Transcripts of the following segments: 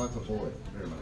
that's a bullet. Never mind.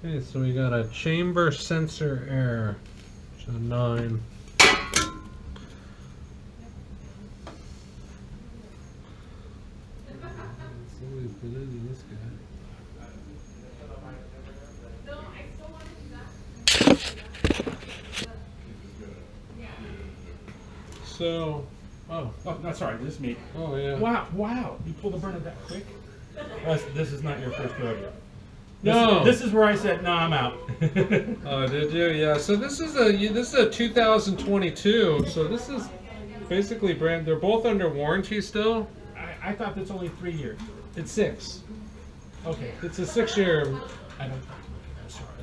Okay, so we got a chamber sensor error, which is a 9. Somebody's been into this guy. So, oh, no, sorry, this is me. Oh yeah. Wow, you pulled the burner that quick? This is not your first rodeo. No. This is where I said, no, I'm out. Oh, did you? Yeah. So this is a 2022. So this is basically brand. They're both under warranty still. I thought that's only 3 years. It's 6. Okay. It's a 6-year. I don't.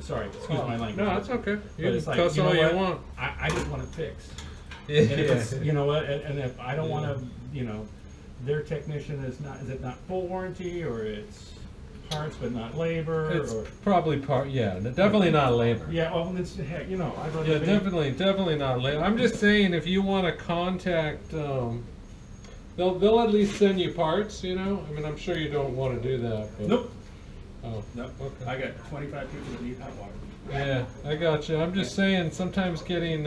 Sorry. Excuse my language. No, that's okay. You But can cuss all you want. I just want it fixed. Yeah. And if it's, you know what? And if I don't want to, you know, their technician is it not full warranty, or it's parts but not labor? It's or probably part. Yeah, definitely not labor. yeah. Well, it's heck, you know. I'd rather Yeah, be- definitely not labor. I'm just saying, if you want to contact, they'll at least send you parts. You know, I mean, I'm sure you don't want to do that. But, Nope. Oh. Nope. Okay. I got 25 people that need hot water. Yeah, I got you. I'm just saying, sometimes getting,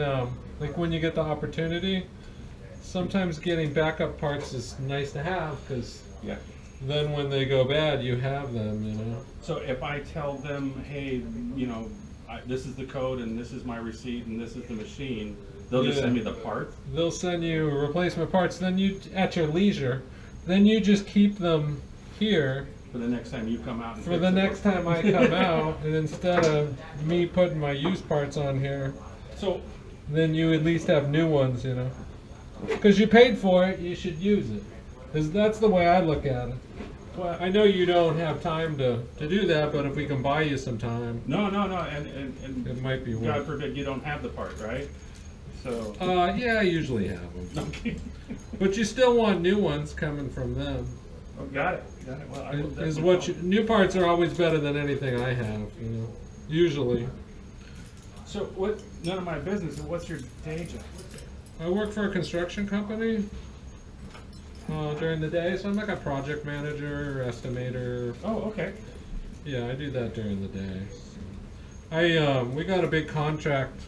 like when you get the opportunity, sometimes getting backup parts is nice to have, because Yeah. then when they go bad, you have them, you know. So if I tell them, hey, you know, this is the code and this is my receipt and this is the machine, they'll just Yeah. send me the part? They'll send you replacement parts, then you, at your leisure, then you just keep them here For the next time you come out and for fix the it. next time I come out, and instead of me putting my used parts on here, So, then you at least have new ones, you know. Because you paid for it, you should use it. Because that's the way I look at it. Well, I know you don't have time to do that, but if we can buy you some time, no, and it might be God worth it. forbid you don't have the part, right? So, Yeah, I usually have them. okay. But you still want new ones coming from them. Oh, got it. Well, I will Is definitely what call. new parts are always better than anything I have, you know. Usually. So, what? None of my business. What's your day job? I work for a construction company during the day, so I'm like a project manager, estimator. Oh, okay. Yeah, I do that during the day. We got a big contract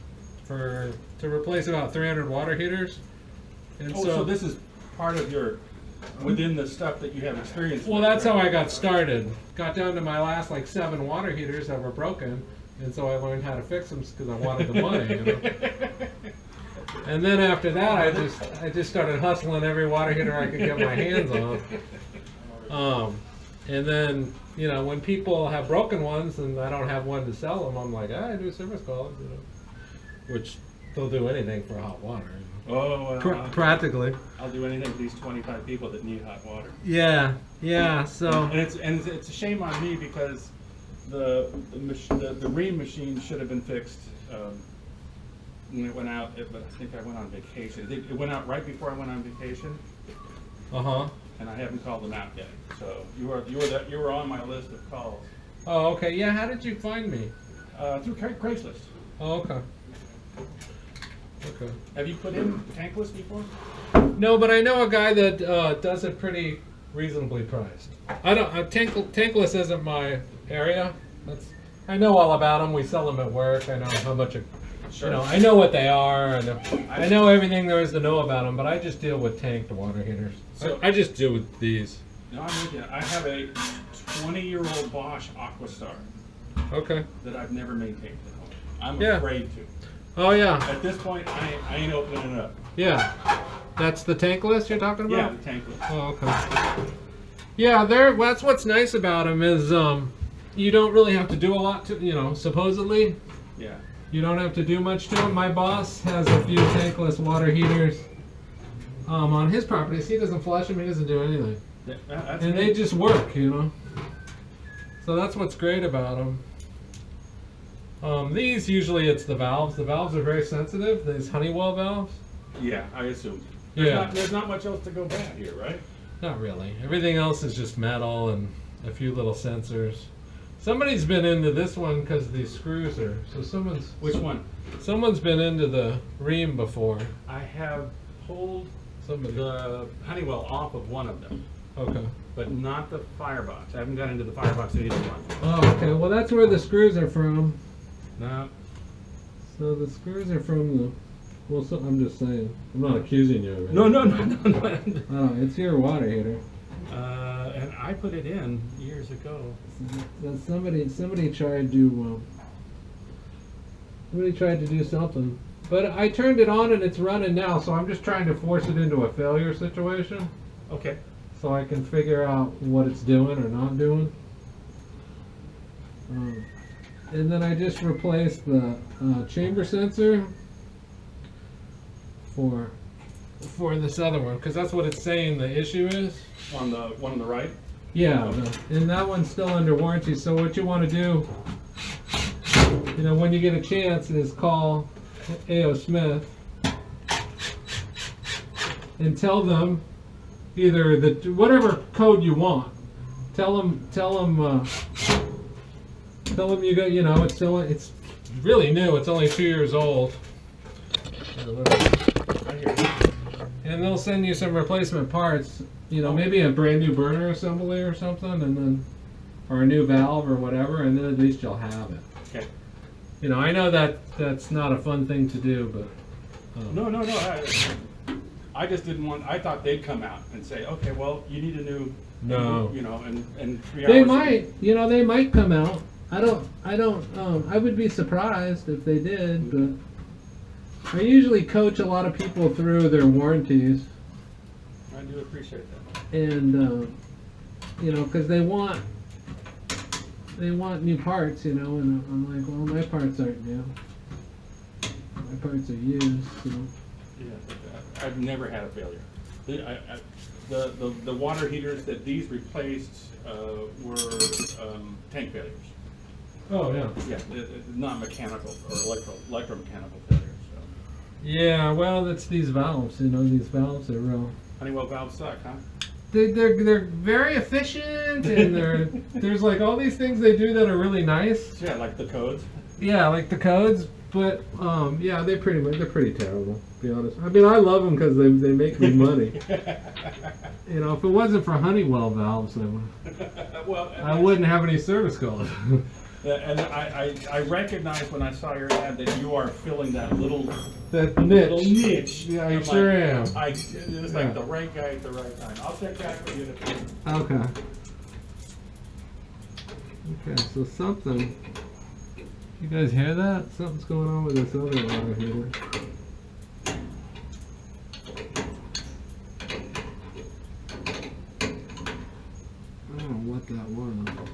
to replace about 300 water heaters, and Oh, so this is part of your within the stuff that you have experience well, with, that's right? how I got started. Got down to my last like 7 water heaters that were broken, and so I learned how to fix them because I wanted the money. You know? And then after that, I just started hustling every water heater I could get my hands on. And then, you know, when people have broken ones and I don't have one to sell them, I'm like, I do service calls, you know, which they'll do anything for hot water. You know? Oh, well, Practically. I'll do anything for these 25 people that need hot water. Yeah, yeah. So. And it's a shame on me because the Rheem machine should have been fixed when it went out. But I think I went on vacation. It went out right before I went on vacation, Uh huh. and I haven't called them out yet. So you were on my list of calls. Oh, okay. Yeah, how did you find me? Through Craigslist. Oh, okay. Okay. Have you put in tankless before? No, but I know a guy that does it pretty reasonably priced. I don't. Tankless isn't my area. I know all about them. We sell them at work. I know how much. Sure. You know, I know what they are, and I know everything there is to know about them. But I just deal with tanked water heaters. So I just deal with these. No, I'm with you. I have a 20-year-old Bosch Aquastar Okay. that I've never maintained at home. I'm Yeah. afraid to. Oh yeah. At this point, I ain't opening it up. Yeah. That's the tankless you're talking Yeah, about. the tankless. Oh, okay. Yeah, that's what's nice about them is you don't really have to do a lot to, supposedly. Yeah. You don't have to do much to them. My boss has a few tankless water heaters on his properties. He doesn't flush them. He doesn't do anything. That's And they just work, So that's what's great about them. These, usually it's the valves. The valves are very sensitive, these Honeywell valves. Yeah, I assume. Yeah. There's not much else to go bad here, right? Not really. Everything else is just metal and a few little sensors. Somebody's been into this one because these screws are. Which one? Someone's been into the Rheem before. I have pulled Somebody. the Honeywell off of one of them, Okay. but not the firebox. I haven't got into the firebox in either one. Oh, okay. Well, that's where the screws are from. No. So the screws are from the. Well, I'm just saying. I'm not accusing you of it. No. Oh, it's your water heater. And I put it in years ago. Somebody tried to. Somebody tried to do something, but I turned it on and it's running now. So I'm just trying to force it into a failure situation, Okay. so I can figure out what it's doing or not doing. And then I just replaced the chamber sensor for this other one, because that's what it's saying the issue is. On the one on the right? Yeah, and that one's still under warranty. So what you want to do, when you get a chance, is call A.O.Smith and tell them either whatever code you want. Tell them you got, it's really new. It's only 2 years old. And they'll send you some replacement parts, maybe a brand new burner assembly or something, or a new valve or whatever, and then at least you'll have it. Okay. I know that's not a fun thing to do, but No. I just didn't want. I thought they'd come out and say, okay, well, you need a new. No. And 3 hours. they might, they might come out. I would be surprised if they did, but I usually coach a lot of people through their warranties. I do appreciate that. And because they want new parts, and I'm like, well, my parts aren't new. My parts are used. Yeah, I've never had a failure. The water heaters that these replaced were tank failures. Oh yeah. Yeah, not mechanical or electromechanical failures. So. Yeah, well, that's these valves. These valves are real. Honeywell valves suck, huh? They're very efficient, and there's like all these things they do that are really nice. Yeah, like the codes. Yeah, like the codes, but yeah, they're pretty terrible. To be honest, I mean, I love them because they make me money. If it wasn't for Honeywell valves, I wouldn't have any service calls. And I recognized when I saw your ad that you are filling that little niche. Yeah, I sure am. It's like the right guy at the right time. I'll check back for you in a few. Okay. Okay, so something. You guys hear that? Something's going on with this other water heater. I don't know what that was.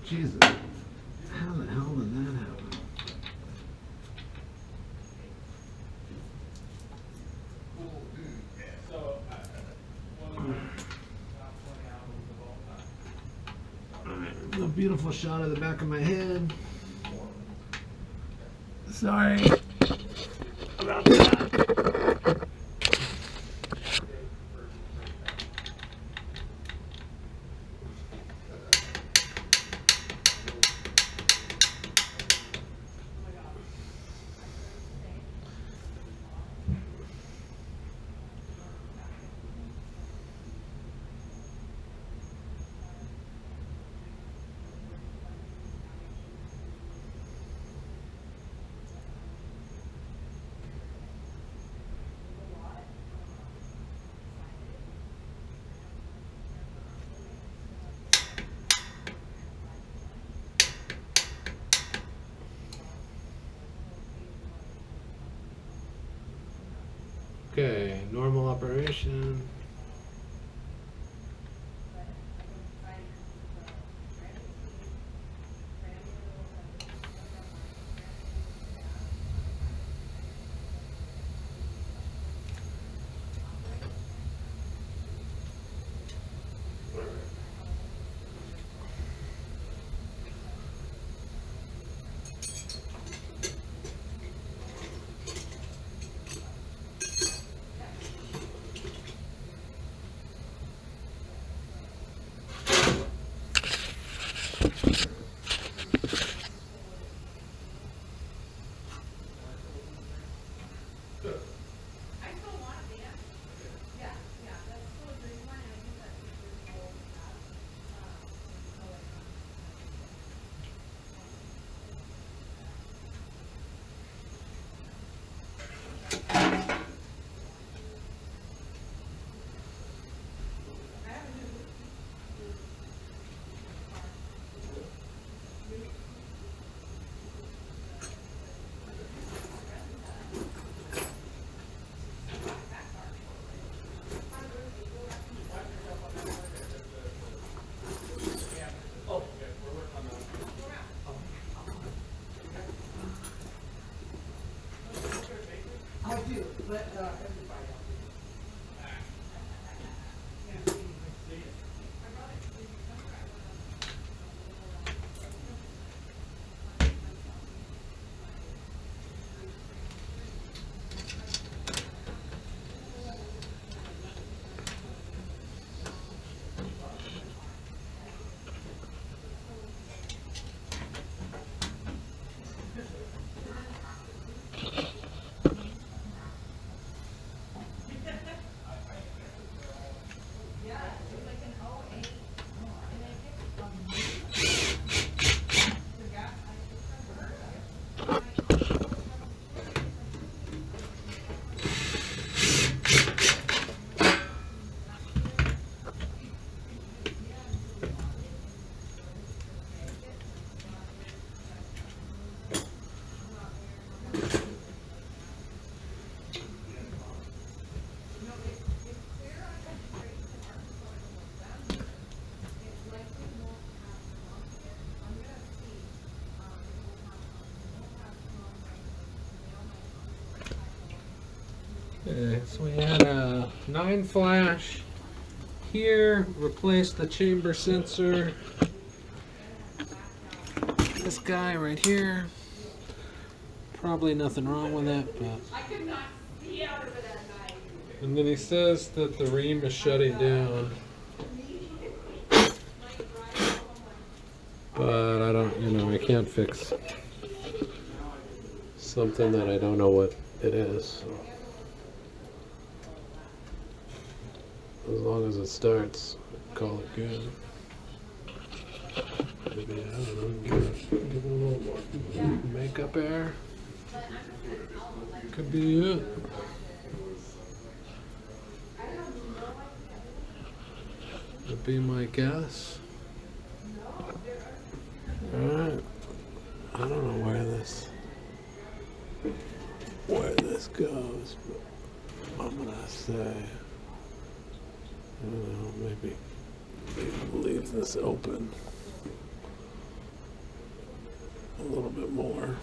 Jesus. How the hell did that happen? Alright, a beautiful shot of the back of my head. Sorry about that. Okay, normal operation. Okay, so we had a 9 flash here, replaced the chamber sensor. This guy right here. Probably nothing wrong with it, but. I could not see out of it at night. And then he says that the Rheem is shutting down. But I don't, I can't fix something that I don't know what it is. So. As long as it starts, call it good. Maybe, I don't know, give it a little more makeup air. Could be it. Would be my guess. Alright. I don't know where this goes, but I'm gonna say, I don't know, maybe leave this open. little bit more.